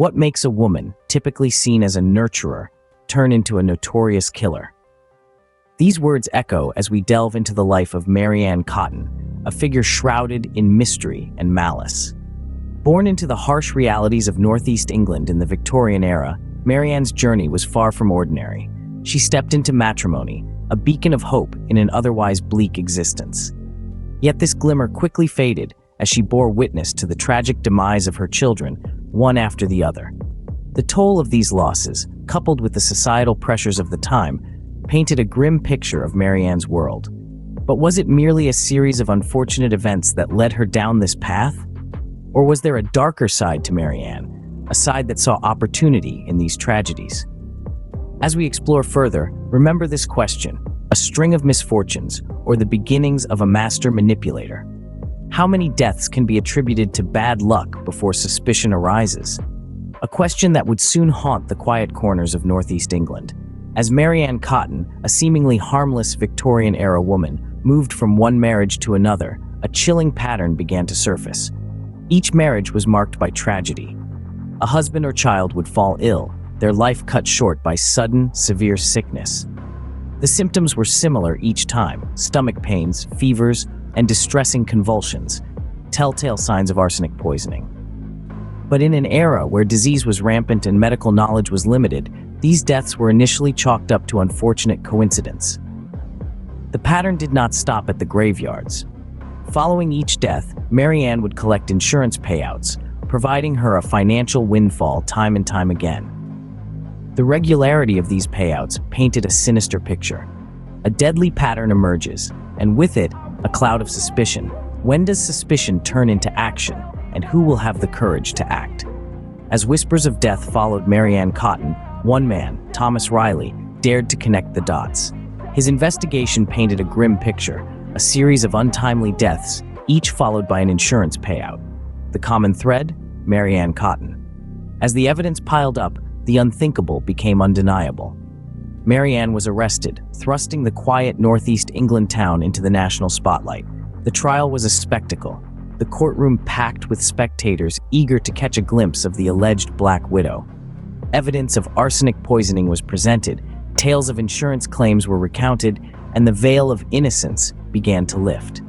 What makes a woman, typically seen as a nurturer, turn into a notorious killer? These words echo as we delve into the life of Marianne Cotton, a figure shrouded in mystery and malice. Born into the harsh realities of Northeast England in the Victorian era, Marianne's journey was far from ordinary. She stepped into matrimony, a beacon of hope in an otherwise bleak existence. Yet this glimmer quickly faded as she bore witness to the tragic demise of her children, one after the other. The toll of these losses, coupled with the societal pressures of the time, painted a grim picture of Marianne's world. But was it merely a series of unfortunate events that led her down this path? Or was there a darker side to Marianne, a side that saw opportunity in these tragedies? As we explore further, remember this question: a string of misfortunes or the beginnings of a master manipulator? How many deaths can be attributed to bad luck before suspicion arises? A question that would soon haunt the quiet corners of Northeast England. As Marianne Cotton, a seemingly harmless Victorian-era woman, moved from one marriage to another, a chilling pattern began to surface. Each marriage was marked by tragedy. A husband or child would fall ill, their life cut short by sudden, severe sickness. The symptoms were similar each time: stomach pains, fevers, and distressing convulsions, telltale signs of arsenic poisoning. But in an era where disease was rampant and medical knowledge was limited, these deaths were initially chalked up to unfortunate coincidence. The pattern did not stop at the graveyards. Following each death, Marianne would collect insurance payouts, providing her a financial windfall time and time again. The regularity of these payouts painted a sinister picture. A deadly pattern emerges, and with it, a cloud of suspicion. When does suspicion turn into action, and who will have the courage to act? As whispers of death followed Marianne Cotton, one man, Thomas Riley, dared to connect the dots. His investigation painted a grim picture: a series of untimely deaths, each followed by an insurance payout. The common thread? Marianne Cotton. As the evidence piled up, the unthinkable became undeniable. Marianne was arrested, thrusting the quiet Northeast England town into the national spotlight. The trial was a spectacle, the courtroom packed with spectators eager to catch a glimpse of the alleged Black Widow. Evidence of arsenic poisoning was presented, tales of insurance claims were recounted, and the veil of innocence began to lift.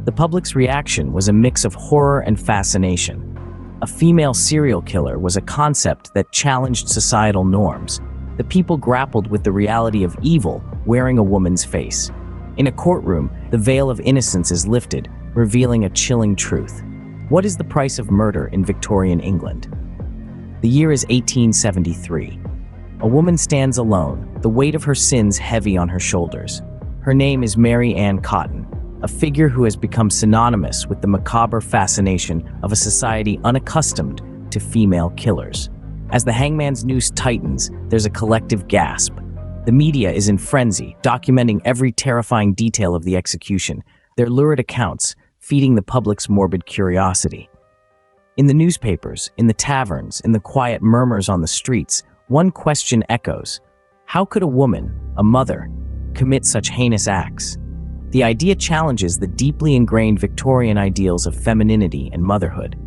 The public's reaction was a mix of horror and fascination. A female serial killer was a concept that challenged societal norms. The people grappled with the reality of evil wearing a woman's face. In a courtroom, the veil of innocence is lifted, revealing a chilling truth. What is the price of murder in Victorian England? The year is 1873. A woman stands alone, the weight of her sins heavy on her shoulders. Her name is Marianne Cotton, a figure who has become synonymous with the macabre fascination of a society unaccustomed to female killers. As the hangman's noose tightens, there's a collective gasp. The media is in frenzy, documenting every terrifying detail of the execution, their lurid accounts feeding the public's morbid curiosity. In the newspapers, in the taverns, in the quiet murmurs on the streets, one question echoes: how could a woman, a mother, commit such heinous acts? The idea challenges the deeply ingrained Victorian ideals of femininity and motherhood.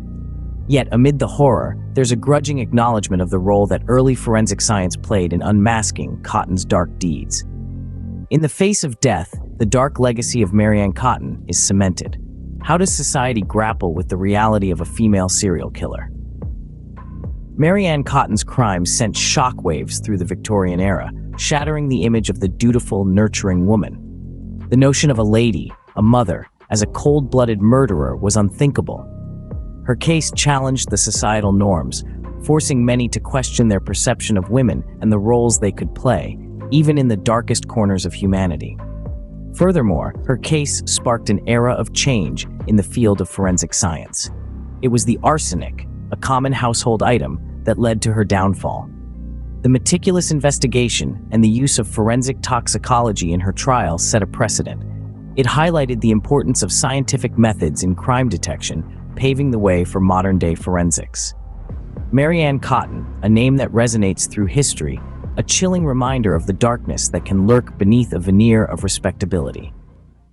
Yet, amid the horror, there's a grudging acknowledgement of the role that early forensic science played in unmasking Cotton's dark deeds. In the face of death, the dark legacy of Marianne Cotton is cemented. How does society grapple with the reality of a female serial killer? Marianne Cotton's crimes sent shockwaves through the Victorian era, shattering the image of the dutiful, nurturing woman. The notion of a lady, a mother, as a cold-blooded murderer was unthinkable. Her case challenged the societal norms, forcing many to question their perception of women and the roles they could play, even in the darkest corners of humanity. Furthermore, her case sparked an era of change in the field of forensic science. It was the arsenic, a common household item, that led to her downfall. The meticulous investigation and the use of forensic toxicology in her trial set a precedent. It highlighted the importance of scientific methods in crime detection, paving the way for modern-day forensics. Marianne Cotton, a name that resonates through history, a chilling reminder of the darkness that can lurk beneath a veneer of respectability.